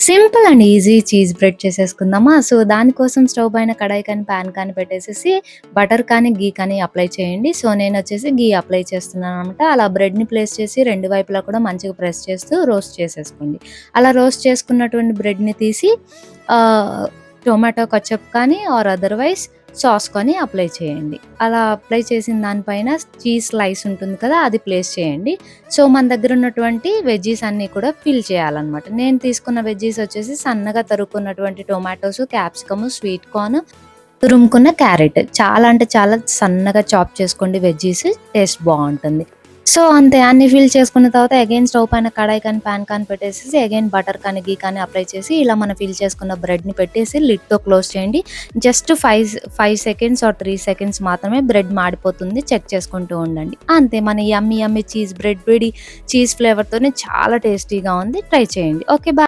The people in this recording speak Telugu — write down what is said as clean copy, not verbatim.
Simple and easy cheese bread చేసేసుకుందామా? సో, దానికోసం స్టవ్ పైన కడాయి కానీ, పాన్ కానీ పెట్టేసేసి బటర్ కానీ, ఘీ కానీ అప్లై చేయండి. సో, నేనొచ్చేసి ఘీ అప్లై చేస్తున్నాననమాట. అలా బ్రెడ్‌ని ప్లేస్ చేసి 2 వైపులా కూడా మంచిగా ప్రెస్ చేస్తూ రోస్ట్ చేసేసుకోండి. అలా రోస్ట్ చేసుకున్నటువంటి బ్రెడ్‌ని తీసి ఆహ్, టొమాటో కచప్ కానీ అదర్‌వైజ్ సాస్ కానీ అప్లై చేయండి. అలా అప్లై చేసిన దానిపైన చీజ్ స్లైస్ ఉంటుంది కదా! అది ప్లేస్ చేయండి. సో, మన దగ్గర ఉన్నటువంటి వెజ్జీస్ అన్నీ కూడా ఫిల్ చేయాలనమాట. నేను తీసుకున్న వెజ్జీస్ వచ్చేసి సన్నగా తరుక్కున్నటువంటి టొమాటోస్, క్యాప్సికము, స్వీట్ కార్న్, తురుముకున్న క్యారెట్. చాలా అంటే చాలా సన్నగా చాప్ చేసుకోండి వెజ్జీస్. టేస్ట్ బావుంటుంది. సో, అంతే అన్నీ ఫిల్ చేసుకున్న తర్వాత అగైన్ స్టవ్ పైన కడాయి కానీ, పాన్ కానీ పెట్టేసేసి అగైన్ బటర్ కానీ, ఘీ కానీ అప్లై చేసి ఇలా మనం ఫిల్ చేసుకున్న బ్రెడ్‌ని పెట్టేసి లిడ్‌తో క్లోజ్ చేయండి. జస్ట్ 5 సెకండ్స్ ఆర్ 3 సెకండ్స్ మాత్రమే బ్రెడ్ మాడిపోతుంది. చెక్ చేసుకుంటూ ఉండండి. అంతే మన యమ్మీ యమ్మీ చీజ్ బ్రెడ్ రెడీ. చీజ్ ఫ్లేవర్‌తోనే చాలా టేస్టీగా ఉంది. ట్రై చేయండి. ఓకే. బాయ్.